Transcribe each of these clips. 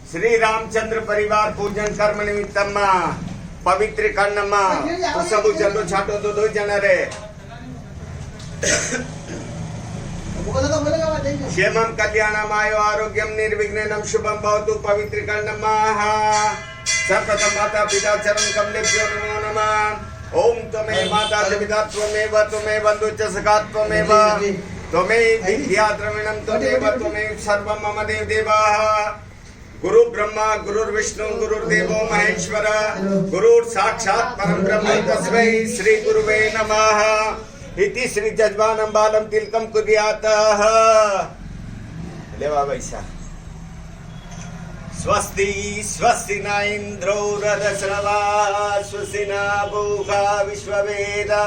श्री रामचंद्र परिवार पूजन कर्म निमित्तम पवित्रीकरणम सब चलो छाटो तो 2 जन रे क्षेमं कल्याणमाय आरोग्यम निर्विघ्नं शुभम भवतु पवित्रीकरणम सर्वप्रथम माता पिता चरण कमलेभ्यो नमो नमः। ओम त्वमेव माता च पिता त्वमेव त्वमेव बन्धु च सखा त्वमेव त्वमेव विद्या द्रविणं त्वमेव सर्वं मम देवदेवः। गुरु ब्रह्मा गुरुर्विष्णु गुरुर्देवो महेश्वर गुरुर् साक्षात् परं ब्रह्म तस्मै श्री गुरुवे नमः। इति श्री जज्बानं बालं तिलकं कुर्यातः। लेवा वैसा स्वस्ति स्वस्ति न इंद्रो रदस्रवा स्वस्ति न भूखा विश्ववेदा।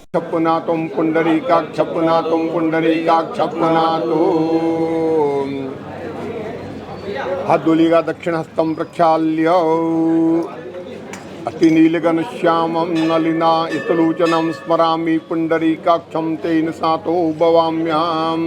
क्षपनातुं पुंडरीकाक्षपनातुं पुंडरीकाक्षपनातु हद्दुलिगा दक्षिणहस्तं प्रक्षाल्य अतिनीलघनश्यामं नलिना इतलोचनं स्मरामि पुंडरीकाक्षं तेन सातो भवाम्याम्।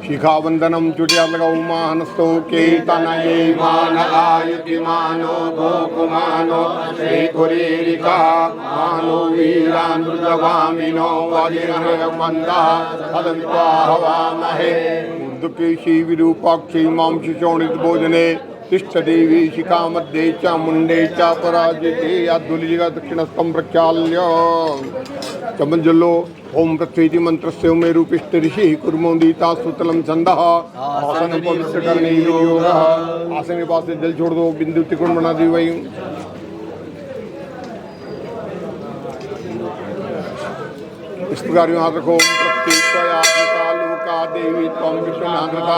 शिखावन्दनं चुटियालगौ मानस्तो केतनये मानगायुतिमानो गोकुमानो श्रीकुरीरिका मानो वीरान्द्रवामिनो वजिरमन्दा सदन्त्वा हवामहे। दुःखेशी विरूपाक्षी मां शिशोणित भोजने तिष्ठदेवी शिखा मध्ये चामुण्डे च पराजिते अद्दुलिगा दक्षिणस्थं प्रक्षाल्य चमञ्जलो ओम पृथ्वीति मंत्रस्य मे रूपिष्ट ऋषिः कुर्मोदिता सुतलं छन्दः आसनं पवित्र करने योगः। आसन के पास से जल छोड़ दो, बिंदु त्रिकोण बना दी वही। इस प्रकार यहाँ रखो देवी त्वं विष्णुनाथता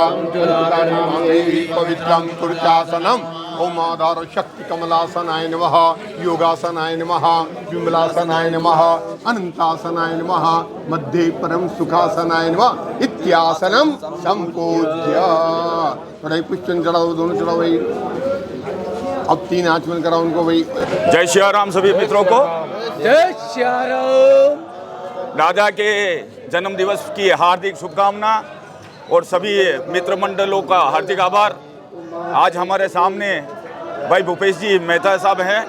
देवी पवित्रं कुरुचासनम्। ओम आधार शक्ति कमलासनाय नमः, योगासनाय नमः, विमलासनाय नमः, अनंतासनाय नमः, मध्ये परम सुखासनाय नमः इत्यासनम संपूज्य। थोड़ा पुष्पन चढ़ाओ, दोनों चढ़ाओ भाई। अब 3 आचमन कराओ उनको भाई। जय श्री राम सभी मित्रों को। जय श्री राम। राजा के जन्म दिवस की हार्दिक शुभकामना और सभी मित्र मंडलों का हार्दिक आभार। आज हमारे सामने भाई भूपेश जी मेहता साहब हैं,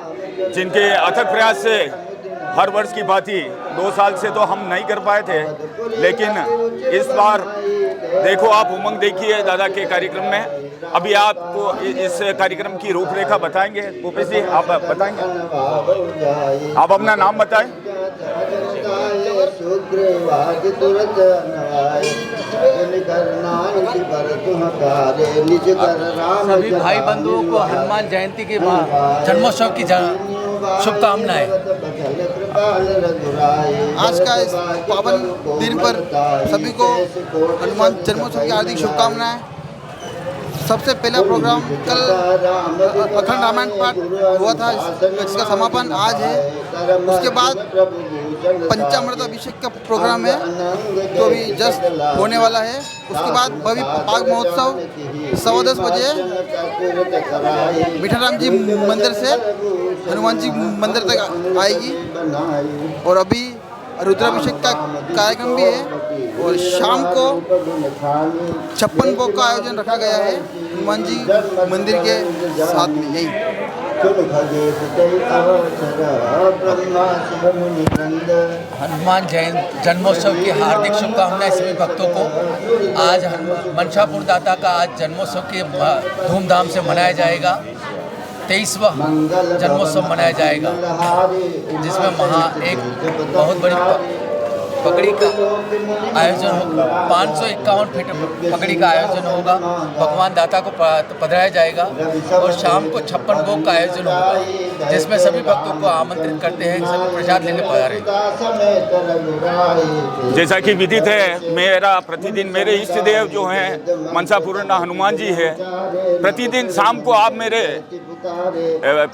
जिनके अथक प्रयास से हर वर्ष की भांति 2 साल से तो हम नहीं कर पाए थे, लेकिन इस बार देखो आप उमंग देखिए दादा के कार्यक्रम में। अभी आपको इस कार्यक्रम की रूपरेखा बताएंगे भूपेश जी, आप बताएंगे। आप अपना नाम बताएं। सभी भाई बंधुओं को हनुमान जयंती के जन्मोत्सव की शुभकामनाएं। आज का इस पावन दिन पर सभी को हनुमान जन्मोत्सव की हार्दिक शुभकामनाएं। सबसे पहला प्रोग्राम कल अखंड रामायण पाठ हुआ था, इसका समापन आज है। उसके बाद पंचामृत अभिषेक का प्रोग्राम है जो अभी जस्ट होने वाला है। उसके बाद भव्य पाग महोत्सव 10:15 बजे मिठाराम जी मंदिर से हनुमान जी मंदिर तक आएगी। और अभी रुद्राभिषेक का कार्यक्रम भी है और शाम को 56 भोग का आयोजन रखा गया है हनुमान जी मंदिर के साथ में। यही हनुमान जन्मोत्सव की हार्दिक शुभकामनाएं सभी भक्तों को। आज मनशापुर दाता का आज जन्मोत्सव के धूमधाम से मनाया जाएगा। 23वां जन्मोत्सव मनाया जाएगा, जिसमें एक बहुत बड़ी पगड़ी का आयोजन होगा। 551 फीट पगड़ी का आयोजन होगा। भगवान दाता को पधराया जाएगा और शाम को 56 भोग का आयोजन होगा, जिसमें सभी भक्तों को आमंत्रित करते हैं, सभी प्रसाद लेने पधारें। जैसा कि विदित है, मेरा प्रतिदिन मेरे इष्ट देव जो हैं मनसापूर्ण हनुमान जी है। प्रतिदिन शाम को आप मेरे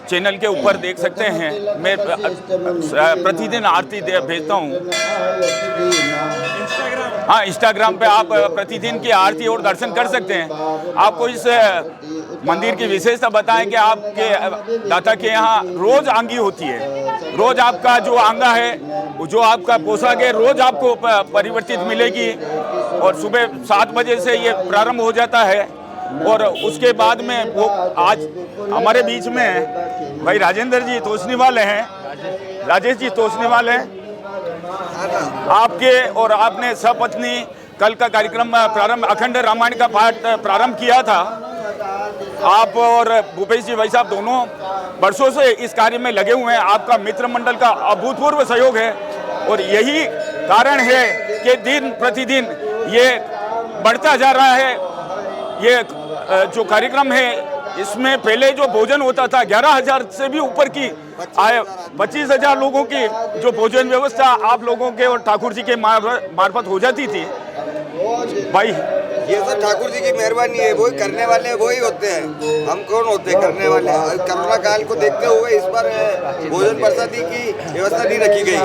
चैनल के ऊपर देख सकते हैं। मैं प्रतिदिन आरती भेजता हूँ। हाँ, इंस्टाग्राम पे आप प्रतिदिन की आरती और दर्शन कर सकते हैं। आपको इस मंदिर की विशेषता बताएं कि आपके दाता के यहाँ रोज आंगी होती है। रोज आपका जो आंगा है, जो आपका पोशाक है, रोज आपको परिवर्तित मिलेगी। और सुबह 7 बजे से ये प्रारंभ हो जाता है और उसके बाद में वो आज हमारे बीच में भाई राजेंद्र जी तोषनीवाल हैं, राजेश जी तोषनीवाल हैं। आपके और आपने सपत्नी कल का कार्यक्रम प्रारंभ अखंड रामायण का पाठ प्रारंभ किया था। आप और भूपेश जी भाई साहब दोनों वर्षों से इस कार्य में लगे हुए हैं। आपका मित्र मंडल का अभूतपूर्व सहयोग है और यही कारण है कि दिन प्रतिदिन ये बढ़ता जा रहा है। ये जो कार्यक्रम है इसमें पहले जो भोजन होता था 11,000 से भी ऊपर की 25,000 लोगों की जो भोजन व्यवस्था आप लोगों के और ठाकुर जी के मार्फत हो जाती थी। भाई ये सब ठाकुर जी की मेहरबानी है, वही करने वाले वही होते हैं, हम कौन होते हैं करने वाले। कोरोना काल को देखते हुए इस बार भोजन प्रसादी की व्यवस्था नहीं रखी गई।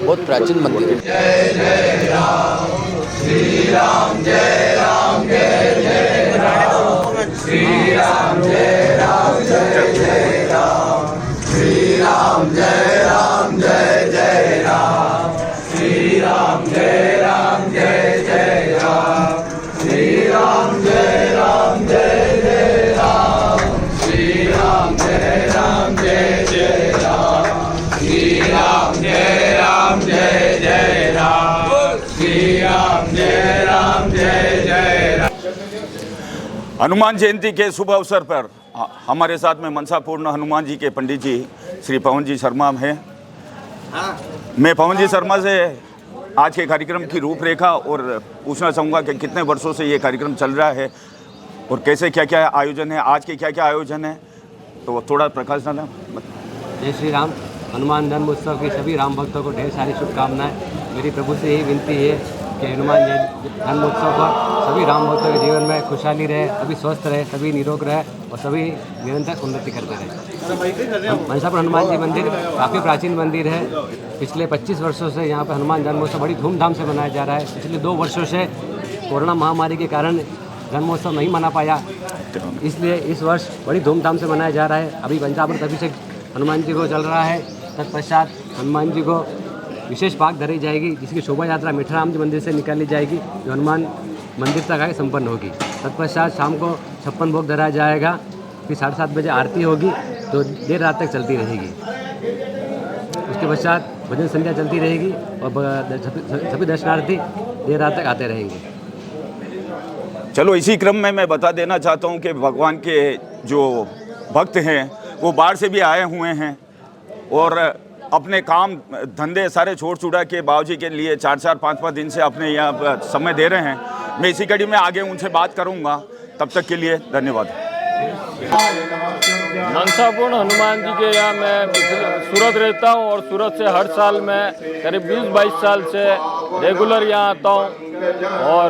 बहुत प्राचीन मंदिर है। जय जय राम श्री राम, जय राम जय जय राम श्री राम, जय राम जय जय राम श्री राम, जय राम जय जय राम श्री राम, जय राम जय जय राम श्री राम, जय राम जय जय राम श्री राम, जय राम जय जय राम श्री राम, जय राम जय जय राम श्री राम, जय राम जय जय राम। हनुमान जयंती के शुभ अवसर पर हमारे साथ में मनसापूर्ण हनुमान जी के पंडित जी श्री पवन जी शर्मा हैं। मैं पवन जी शर्मा से आज के कार्यक्रम की रूपरेखा और पूछना चाहूँगा कि कितने वर्षों से ये कार्यक्रम चल रहा है और कैसे क्या क्या आयोजन है, आज के क्या क्या आयोजन है, तो थोड़ा प्रकाश डालें। जय श्री राम। हनुमान जन्मोत्सव की सभी राम भक्तों को ढेर सारी शुभकामनाएं। मेरी प्रभु से यही विनती है कि हनुमान जन्मोत्सव पर सभी राम भक्तों के जीवन में खुशहाली रहे, सभी स्वस्थ रहे, सभी निरोग रहे और सभी निरंतर उन्नति करते रहे। मनसापुर हनुमान जी मंदिर काफ़ी प्राचीन मंदिर है। पिछले 25 वर्षों से यहाँ पर हनुमान जन्मोत्सव बड़ी धूमधाम से मनाया जा रहा है। पिछले 2 वर्षों से कोरोना महामारी के कारण जन्मोत्सव नहीं मना पाया, इसलिए इस वर्ष बड़ी धूमधाम से मनाया जा रहा है। अभी पंचामृत अभिषेक हनुमान जी को चल रहा है। तत्पश्चात हनुमान जी को विशेष पाक धरी जाएगी, जिसकी शोभा यात्रा मिठराम जी मंदिर से निकाली जाएगी, जो हनुमान मंदिर तक आके संपन्न होगी। तत्पश्चात शाम को 56 भोग धराया जाएगा, फिर 7:30 बजे आरती होगी, तो देर रात तक चलती रहेगी। उसके पश्चात भजन संध्या चलती रहेगी और सभी दर्शनार्थी देर रात तक आते रहेंगे। चलो इसी क्रम में मैं बता देना चाहता हूँ कि भगवान के जो भक्त हैं वो बाहर से भी आए हुए हैं और अपने काम धंधे सारे छोड़ छुड़ा के बाबूजी के लिए 4-4, 5-5 दिन से अपने यहाँ समय दे रहे हैं। मैं इसी कड़ी में आगे उनसे बात करूँगा। तब तक के लिए धन्यवाद। मनसापूर्ण हनुमान जी के यहाँ मैं सूरत रहता हूँ और सूरत से हर साल मैं करीब 20-22 साल से रेगुलर यहाँ आता हूँ और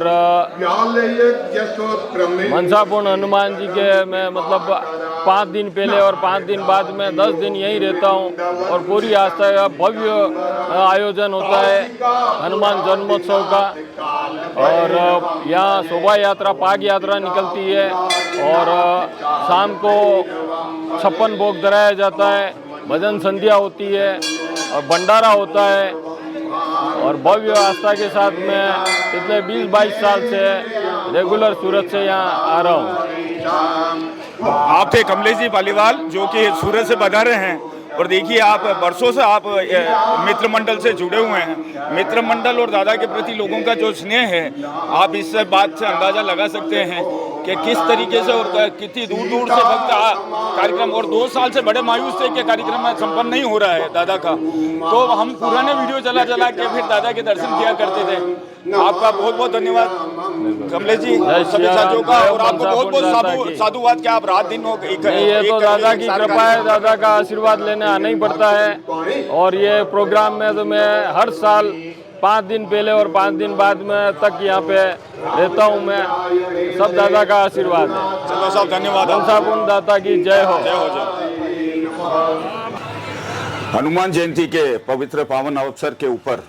मनसापूर्ण हनुमान जी के मैं मतलब 5 दिन पहले और 5 दिन बाद में 10 दिन यहीं रहता हूँ और पूरी आस्था का भव्य आयोजन होता है हनुमान जन्मोत्सव का। और यहाँ शोभा यात्रा पाग यात्रा निकलती है और शाम को 56 भोग धराया जाता है, भजन संध्या होती है और भंडारा होता है। और भव्य आस्था के साथ मैं पिछले 20-22 साल से रेगुलर सूरत से यहाँ आ रहा हूँ। आप थे कमलेश जी पालीवाल जो कि सूरत से बता रहे हैं और देखिए आप वर्षों से आप मित्र मंडल से जुड़े हुए हैं। मित्र मंडल और दादा के प्रति लोगों का जो स्नेह है, आप इस बात से अंदाजा लगा सकते हैं कि किस तरीके से और कितनी दूर दूर से भक्त कार्यक्रम, और 2 साल से बड़े मायूस थे कि कार्यक्रम संपन्न नहीं हो रहा है दादा का, तो हम पुराने वीडियो चला के फिर दादा के दर्शन किया करते थे। आपका बहुत बहुत धन्यवाद कमलेश जी, सभी साथियों का, और आपको बहुत बहुत साधुवाद कि आप रात दिन हो। ये तो दादा की कृपा है, दादा का आशीर्वाद लेने आना ही पड़ता है। और ये प्रोग्राम में तो मैं हर साल 5 दिन पहले और 5 दिन बाद में तक यहाँ पे रहता हूँ मैं। सब दादा का आशीर्वाद है। चलो साहब धन्यवाद। मनसापूर्ण दाता की जय हो। जय हो जय। हनुमान जयंती के पवित्र पावन अवसर के ऊपर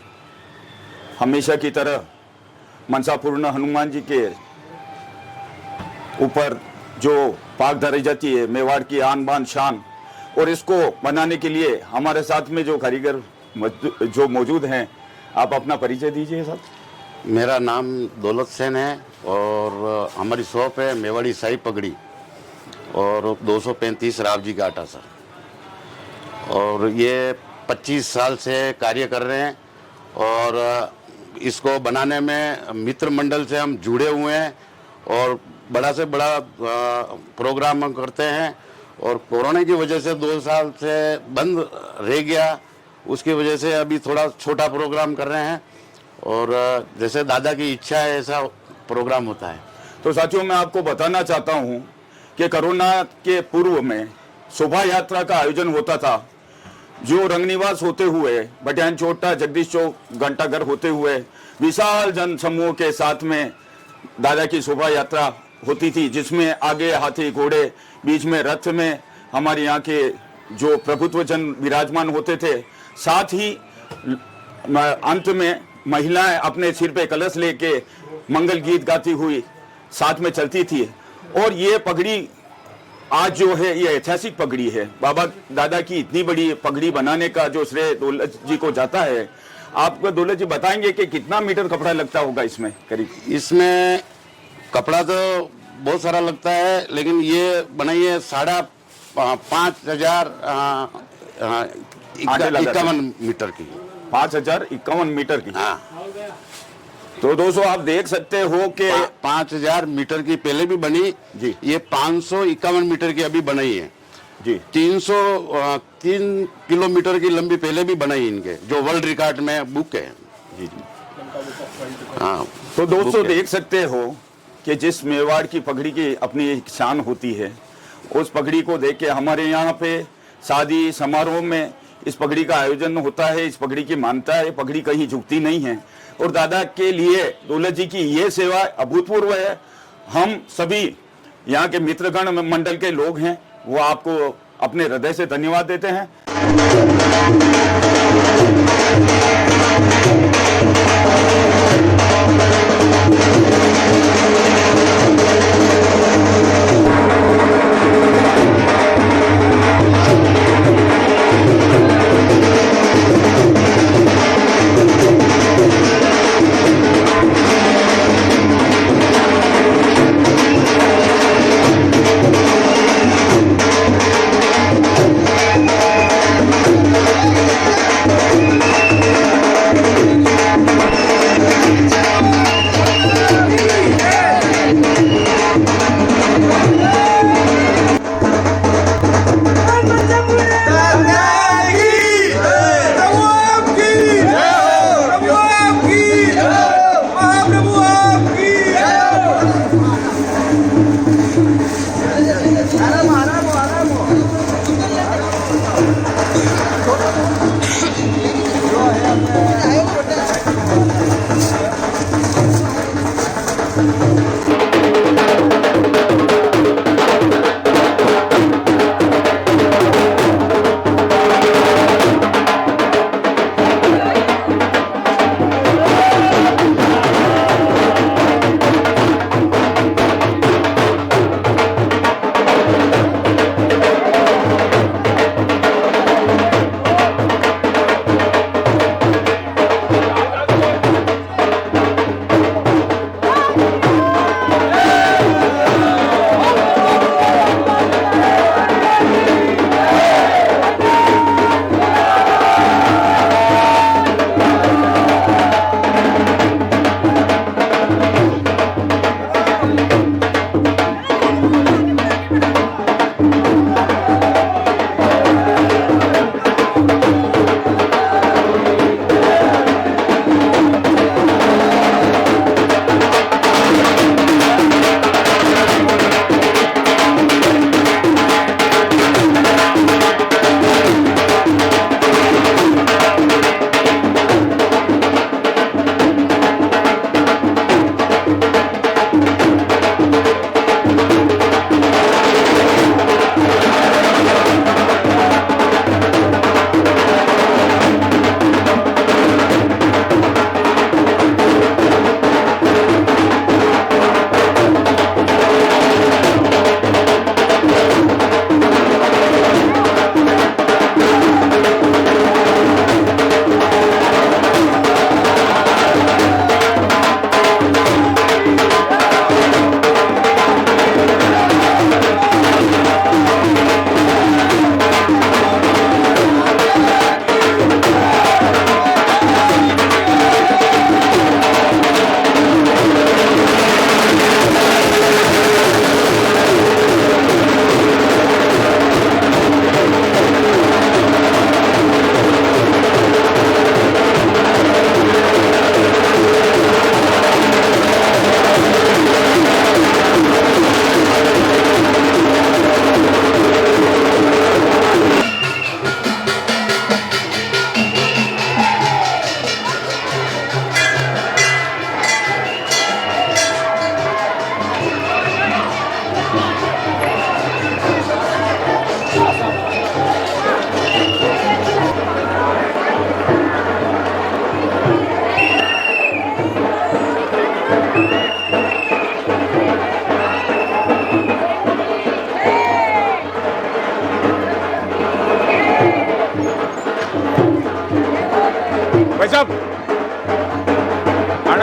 हमेशा की तरह मनसापूर्ण हनुमान जी के ऊपर जो पाक धरी जाती है, मेवाड़ की आन बान शान, और इसको बनाने के लिए हमारे साथ में जो कारीगर जो मौजूद हैं, आप अपना परिचय दीजिए साहब। मेरा नाम दौलत सेन है और हमारी शॉप है मेवाड़ी शाही पगड़ी और 235 रावजी घाटा सर। और ये 25 साल से कार्य कर रहे हैं और इसको बनाने में मित्र मंडल से हम जुड़े हुए हैं और बड़ा से बड़ा प्रोग्राम हम करते हैं। और कोरोना की वजह से 2 साल से बंद रह गया, उसकी वजह से अभी थोड़ा छोटा प्रोग्राम कर रहे हैं और जैसे दादा की इच्छा है ऐसा प्रोग्राम होता है। तो साथियों, मैं आपको बताना चाहता हूं कि कोरोना के पूर्व में शोभा यात्रा का आयोजन होता था, जो रंगनिवास होते हुए बटियान चोटा जगदीश चौक घंटाघर होते हुए विशाल जन समूह के साथ में दादा की शोभा यात्रा होती थी, जिसमें आगे हाथी घोड़े, बीच में रथ में हमारे यहाँ के जो प्रभुत्व जन विराजमान होते थे, साथ ही अंत में महिलाएं अपने सिर पे कलश लेके मंगल गीत गाती हुई साथ में चलती थी। और ये पगड़ी आज जो है ये ऐतिहासिक पगड़ी है। बाबा दादा की इतनी बड़ी पगड़ी बनाने का जो श्रेय दौलत जी को जाता है। आपको दौलत जी बताएंगे कि कितना मीटर कपड़ा लगता होगा इसमें करीब? इसमें कपड़ा तो बहुत सारा लगता है, लेकिन ये बनाई है 5,51 मीटर की। 5,051 मीटर की। हाँ। तो दोस्तों आप देख सकते हो कि 5,000 मीटर की पहले भी बनी जी, ये 551 मीटर की अभी बनाई है जी। 303 किलोमीटर की लंबी पहले भी बनाई इनके, जो वर्ल्ड रिकॉर्ड में बुक है। जी जी। हाँ। तो दोस्तों देख सकते हो कि जिस मेवाड़ की पगड़ी की अपनी एक शान होती है, उस पगड़ी को देख के हमारे यहाँ पे शादी समारोह में इस पगड़ी का आयोजन होता है। इस पगड़ी की मान्यता है, पगड़ी कहीं झुकती नहीं है। और दादा के लिए दौलत जी की ये सेवा अभूतपूर्व है। हम सभी यहाँ के मित्रगण मंडल के लोग हैं, वो आपको अपने हृदय से धन्यवाद देते हैं।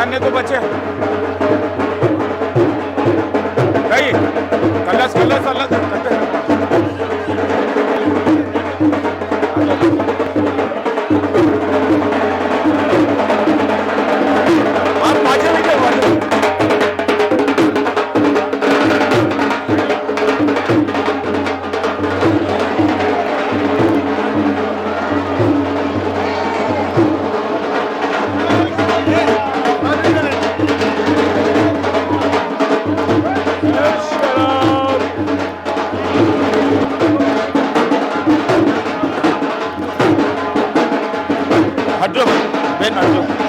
बनाने तो बचे कहीं कलश कलश अलग आप माझे में क्या हट जाओ बेन हट जाओ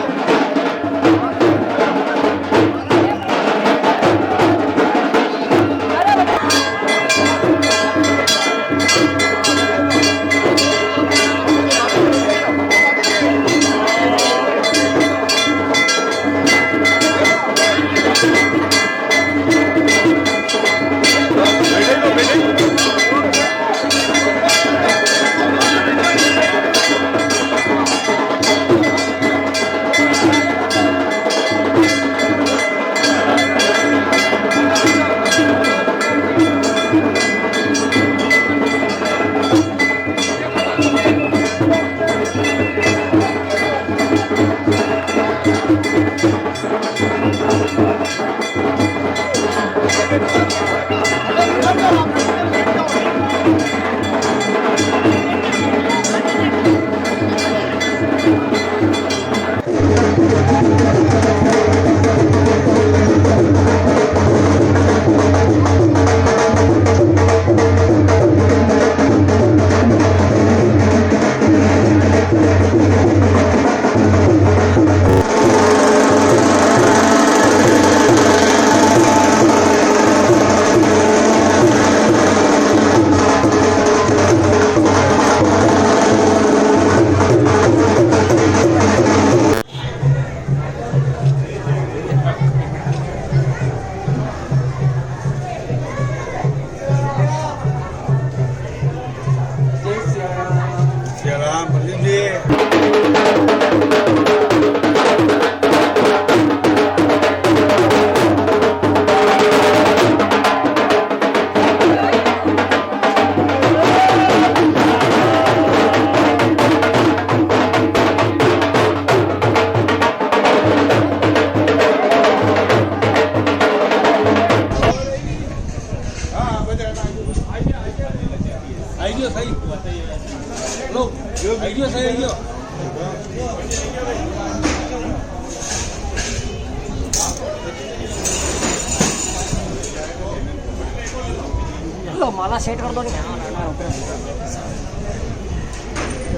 माला सेट कर दो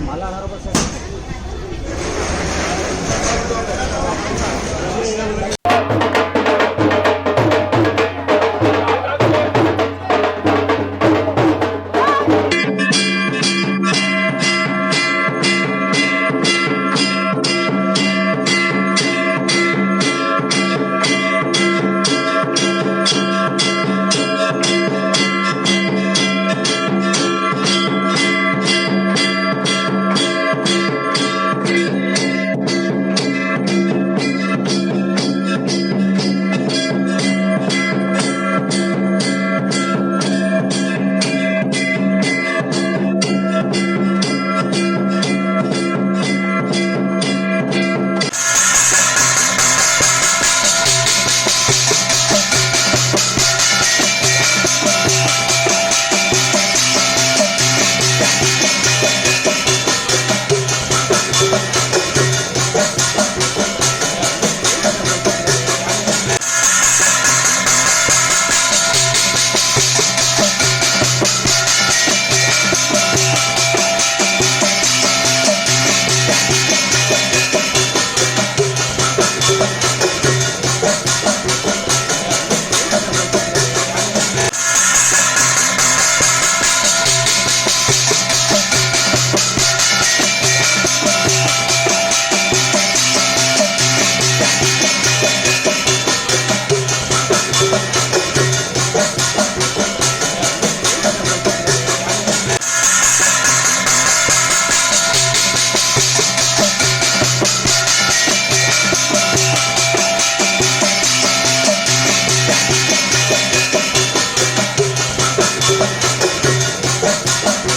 माला 18%